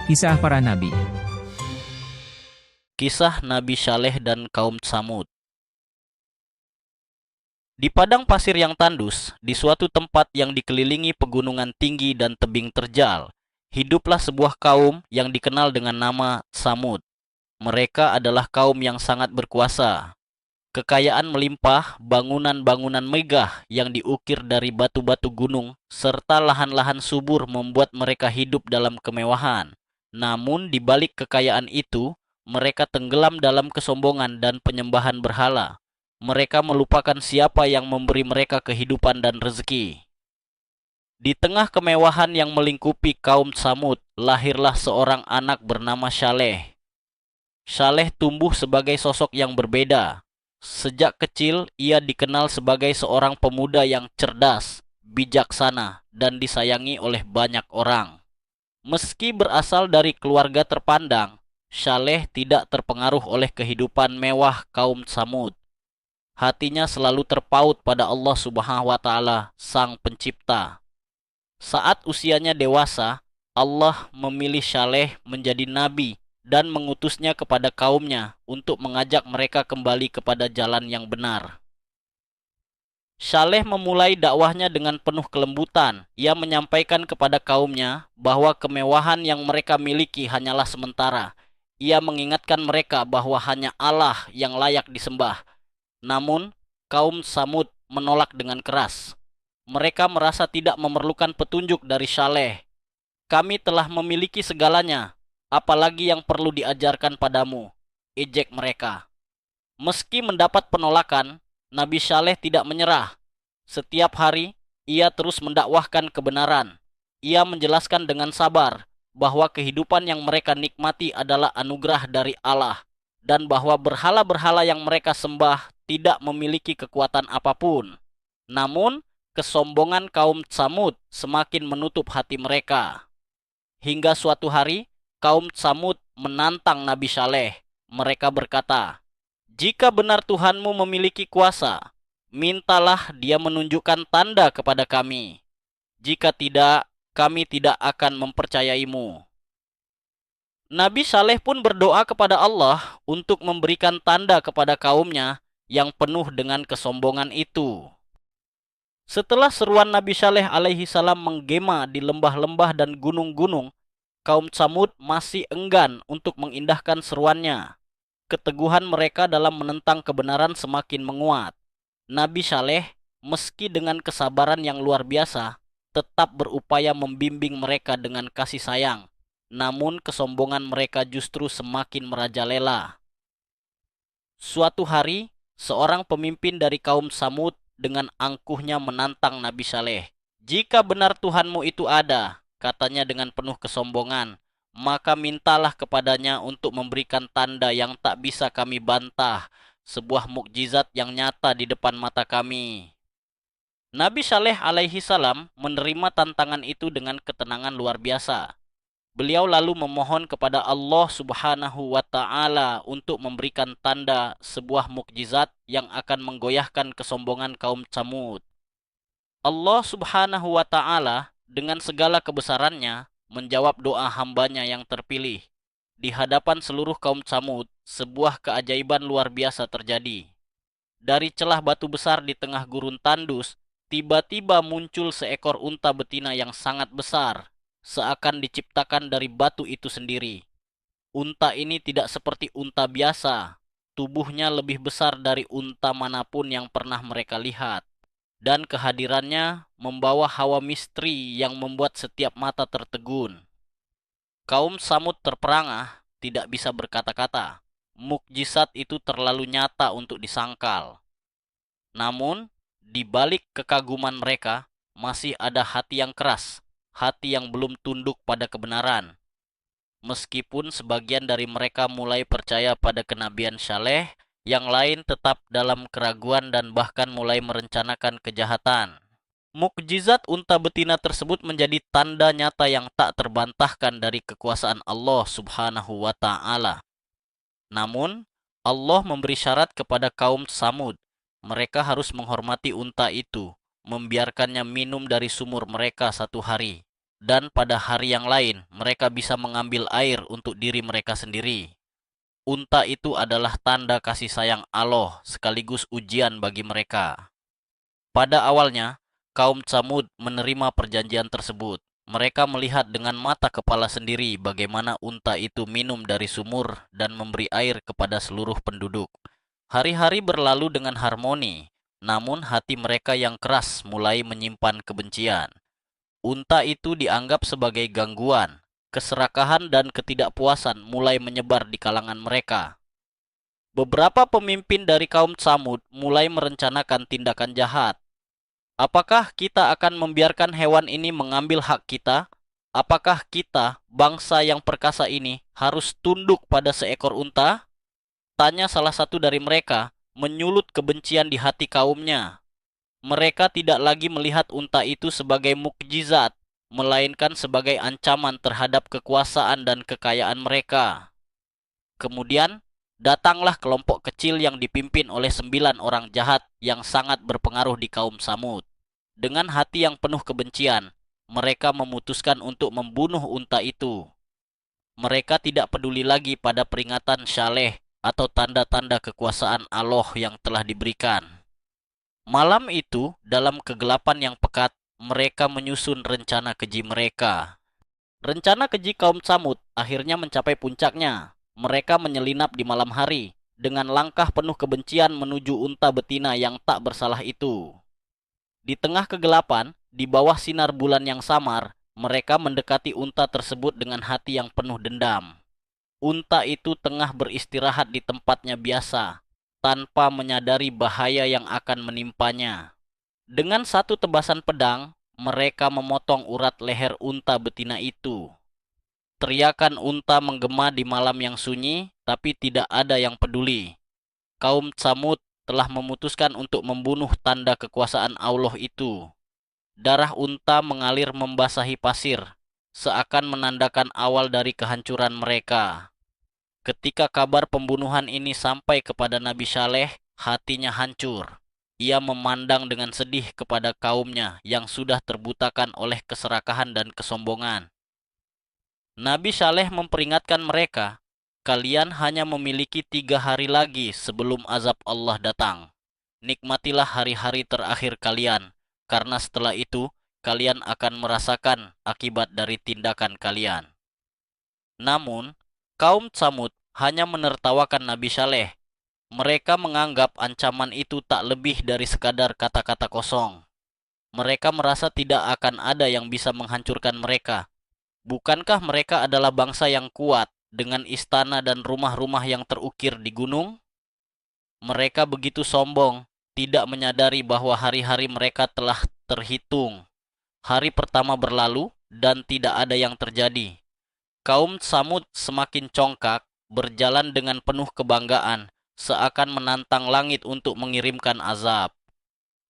Kisah para Nabi. Kisah Nabi Saleh dan kaum Tsamud. Di padang pasir yang tandus, di suatu tempat yang dikelilingi pegunungan tinggi dan tebing terjal, hiduplah sebuah kaum yang dikenal dengan nama Tsamud. Mereka adalah kaum yang sangat berkuasa. Kekayaan melimpah, bangunan-bangunan megah yang diukir dari batu-batu gunung, serta lahan-lahan subur membuat mereka hidup dalam kemewahan. Namun di balik kekayaan itu, mereka tenggelam dalam kesombongan dan penyembahan berhala. Mereka melupakan siapa yang memberi mereka kehidupan dan rezeki. Di tengah kemewahan yang melingkupi kaum Tsamud, lahirlah seorang anak bernama Saleh. Saleh tumbuh sebagai sosok yang berbeda. Sejak kecil, ia dikenal sebagai seorang pemuda yang cerdas, bijaksana, dan disayangi oleh banyak orang. Meski berasal dari keluarga terpandang, Saleh tidak terpengaruh oleh kehidupan mewah kaum Tsamud. Hatinya selalu terpaut pada Allah Subhanahu wa Ta'ala, Sang Pencipta. Saat usianya dewasa, Allah memilih Saleh menjadi nabi dan mengutusnya kepada kaumnya untuk mengajak mereka kembali kepada jalan yang benar. Saleh memulai dakwahnya dengan penuh kelembutan. Ia menyampaikan kepada kaumnya bahwa kemewahan yang mereka miliki hanyalah sementara. Ia mengingatkan mereka bahwa hanya Allah yang layak disembah. Namun, kaum Samud menolak dengan keras. Mereka merasa tidak memerlukan petunjuk dari Saleh. Kami telah memiliki segalanya, apalagi yang perlu diajarkan padamu, ejek mereka. Meski mendapat penolakan, Nabi Saleh tidak menyerah. Setiap hari, ia terus mendakwahkan kebenaran. Ia menjelaskan dengan sabar bahwa kehidupan yang mereka nikmati adalah anugerah dari Allah dan bahwa berhala-berhala yang mereka sembah tidak memiliki kekuatan apapun. Namun, kesombongan kaum Tsamud semakin menutup hati mereka. Hingga suatu hari, kaum Tsamud menantang Nabi Saleh. Mereka berkata, "Jika benar Tuhanmu memiliki kuasa, mintalah dia menunjukkan tanda kepada kami. Jika tidak, kami tidak akan mempercayaimu." Nabi Saleh pun berdoa kepada Allah untuk memberikan tanda kepada kaumnya yang penuh dengan kesombongan itu. Setelah seruan Nabi Saleh alaihi salam menggema di lembah-lembah dan gunung-gunung, kaum Tsamud masih enggan untuk mengindahkan seruannya. Keteguhan mereka dalam menentang kebenaran semakin menguat. Nabi Saleh, meski dengan kesabaran yang luar biasa, tetap berupaya membimbing mereka dengan kasih sayang. Namun kesombongan mereka justru semakin merajalela. Suatu hari, seorang pemimpin dari kaum Samud dengan angkuhnya menantang Nabi Saleh. "Jika benar Tuhanmu itu ada," katanya dengan penuh kesombongan, "maka mintalah kepadanya untuk memberikan tanda yang tak bisa kami bantah, sebuah mukjizat yang nyata di depan mata kami." Nabi Saleh alaihi salam menerima tantangan itu dengan ketenangan luar biasa. Beliau lalu memohon kepada Allah Subhanahu wa Ta'ala untuk memberikan tanda sebuah mukjizat yang akan menggoyahkan kesombongan kaum Tsamud. Allah Subhanahu wa Ta'ala dengan segala kebesarannya menjawab doa hambanya yang terpilih. Di hadapan seluruh kaum Tsamud, sebuah keajaiban luar biasa terjadi. Dari celah batu besar di tengah gurun tandus, tiba-tiba muncul seekor unta betina yang sangat besar, seakan diciptakan dari batu itu sendiri. Unta ini tidak seperti unta biasa. Tubuhnya lebih besar dari unta manapun yang pernah mereka lihat. Dan kehadirannya membawa hawa misteri yang membuat setiap mata tertegun. Kaum Samud terperangah, tidak bisa berkata-kata. Mukjizat itu terlalu nyata untuk disangkal. Namun, di balik kekaguman mereka, masih ada hati yang keras, hati yang belum tunduk pada kebenaran. Meskipun sebagian dari mereka mulai percaya pada kenabian Saleh, yang lain tetap dalam keraguan dan bahkan mulai merencanakan kejahatan. Mukjizat unta betina tersebut menjadi tanda nyata yang tak terbantahkan dari kekuasaan Allah Subhanahu wa Ta'ala. Namun, Allah memberi syarat kepada kaum Samud. Mereka harus menghormati unta itu, membiarkannya minum dari sumur mereka satu hari. dan pada hari yang lain mereka bisa mengambil air untuk diri mereka sendiri. Unta itu adalah tanda kasih sayang Allah sekaligus ujian bagi mereka. Pada awalnya, kaum Tsamud menerima perjanjian tersebut. Mereka melihat dengan mata kepala sendiri bagaimana unta itu minum dari sumur dan memberi air kepada seluruh penduduk. Hari-hari berlalu dengan harmoni, namun hati mereka yang keras mulai menyimpan kebencian. Unta itu dianggap sebagai gangguan. Keserakahan dan ketidakpuasan mulai menyebar di kalangan mereka. Beberapa pemimpin dari kaum Tsamud mulai merencanakan tindakan jahat. Apakah kita akan membiarkan hewan ini mengambil hak kita? Apakah kita, bangsa yang perkasa ini, harus tunduk pada seekor unta? Tanya salah satu dari mereka, menyulut kebencian di hati kaumnya. Mereka tidak lagi melihat unta itu sebagai mukjizat, melainkan sebagai ancaman terhadap kekuasaan dan kekayaan mereka. Kemudian, datanglah kelompok kecil yang dipimpin oleh 9 orang jahat yang sangat berpengaruh di kaum Samud. Dengan hati yang penuh kebencian, mereka memutuskan untuk membunuh unta itu. Mereka tidak peduli lagi pada peringatan syaleh atau tanda-tanda kekuasaan Allah yang telah diberikan. Malam itu, dalam kegelapan yang pekat, mereka menyusun rencana keji mereka. Rencana keji kaum Tsamud akhirnya mencapai puncaknya. Mereka menyelinap di malam hari dengan langkah penuh kebencian menuju unta betina yang tak bersalah itu. Di tengah kegelapan, di bawah sinar bulan yang samar, mereka mendekati unta tersebut dengan hati yang penuh dendam. Unta itu tengah beristirahat di tempatnya biasa, tanpa menyadari bahaya yang akan menimpanya. Dengan satu tebasan pedang, mereka memotong urat leher unta betina itu. Teriakan unta menggema di malam yang sunyi, tapi tidak ada yang peduli. Kaum Tsamud telah memutuskan untuk membunuh tanda kekuasaan Allah itu. Darah unta mengalir membasahi pasir, seakan menandakan awal dari kehancuran mereka. Ketika kabar pembunuhan ini sampai kepada Nabi Saleh, hatinya hancur. Ia memandang dengan sedih kepada kaumnya yang sudah terbutakan oleh keserakahan dan kesombongan. Nabi Saleh memperingatkan mereka, kalian hanya memiliki 3 hari lagi sebelum azab Allah datang. Nikmatilah hari-hari terakhir kalian, karena setelah itu kalian akan merasakan akibat dari tindakan kalian. Namun, kaum Tsamud hanya menertawakan Nabi Saleh. Mereka menganggap ancaman itu tak lebih dari sekadar kata-kata kosong. Mereka merasa tidak akan ada yang bisa menghancurkan mereka. Bukankah mereka adalah bangsa yang kuat dengan istana dan rumah-rumah yang terukir di gunung? Mereka begitu sombong, tidak menyadari bahwa hari-hari mereka telah terhitung. Hari pertama berlalu dan tidak ada yang terjadi. Kaum Samud semakin congkak, berjalan dengan penuh kebanggaan, seakan menantang langit untuk mengirimkan azab.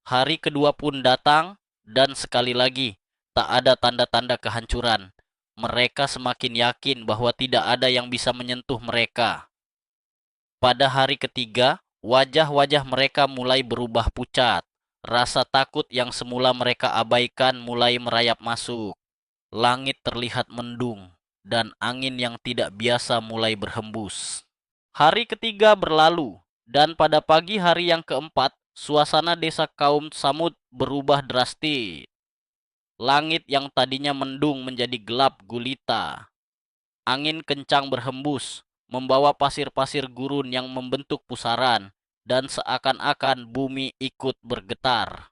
Hari kedua pun datang, dan sekali lagi, tak ada tanda-tanda kehancuran. Mereka semakin yakin bahwa tidak ada yang bisa menyentuh mereka. Pada hari ketiga, wajah-wajah mereka mulai berubah pucat. Rasa takut yang semula mereka abaikan mulai merayap masuk. Langit terlihat mendung, dan angin yang tidak biasa mulai berhembus. Hari ketiga berlalu, dan pada pagi hari yang keempat, suasana desa kaum Samud berubah drastis. Langit yang tadinya mendung menjadi gelap gulita. Angin kencang berhembus, membawa pasir-pasir gurun yang membentuk pusaran, dan seakan-akan bumi ikut bergetar.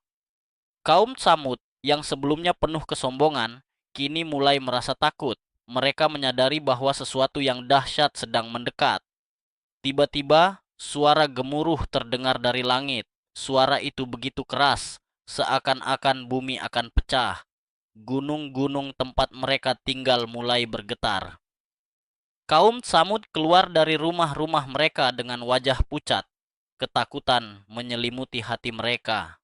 Kaum Samud yang sebelumnya penuh kesombongan, kini mulai merasa takut. Mereka menyadari bahwa sesuatu yang dahsyat sedang mendekat. Tiba-tiba, suara gemuruh terdengar dari langit. Suara itu begitu keras, seakan-akan bumi akan pecah. Gunung-gunung tempat mereka tinggal mulai bergetar. Kaum Samud keluar dari rumah-rumah mereka dengan wajah pucat. Ketakutan menyelimuti hati mereka.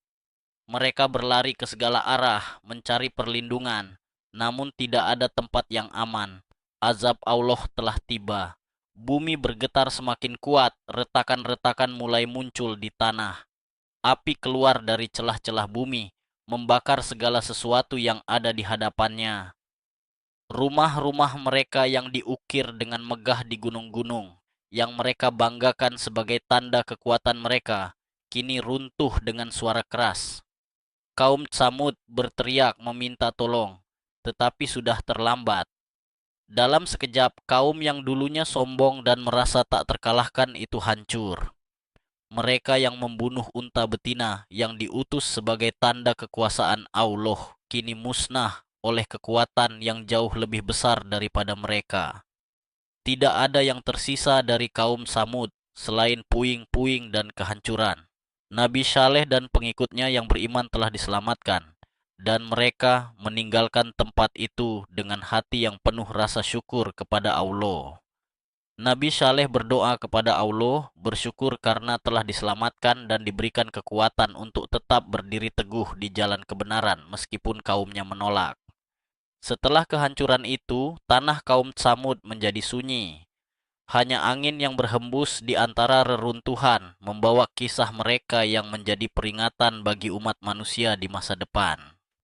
Mereka berlari ke segala arah mencari perlindungan, namun tidak ada tempat yang aman. Azab Allah telah tiba. Bumi bergetar semakin kuat, retakan-retakan mulai muncul di tanah. Api keluar dari celah-celah bumi, membakar segala sesuatu yang ada di hadapannya. Rumah-rumah mereka yang diukir dengan megah di gunung-gunung, yang mereka banggakan sebagai tanda kekuatan mereka, kini runtuh dengan suara keras. Kaum Tsamud berteriak meminta tolong, tetapi sudah terlambat. Dalam sekejap, kaum yang dulunya sombong dan merasa tak terkalahkan itu hancur. Mereka yang membunuh unta betina yang diutus sebagai tanda kekuasaan Allah kini musnah oleh kekuatan yang jauh lebih besar daripada mereka. Tidak ada yang tersisa dari kaum Samud selain puing-puing dan kehancuran. Nabi Saleh dan pengikutnya yang beriman telah diselamatkan, dan mereka meninggalkan tempat itu dengan hati yang penuh rasa syukur kepada Allah. Nabi Saleh berdoa kepada Allah, bersyukur karena telah diselamatkan dan diberikan kekuatan untuk tetap berdiri teguh di jalan kebenaran meskipun kaumnya menolak. Setelah kehancuran itu, tanah kaum Tsamud menjadi sunyi. Hanya angin yang berhembus di antara reruntuhan membawa kisah mereka yang menjadi peringatan bagi umat manusia di masa depan.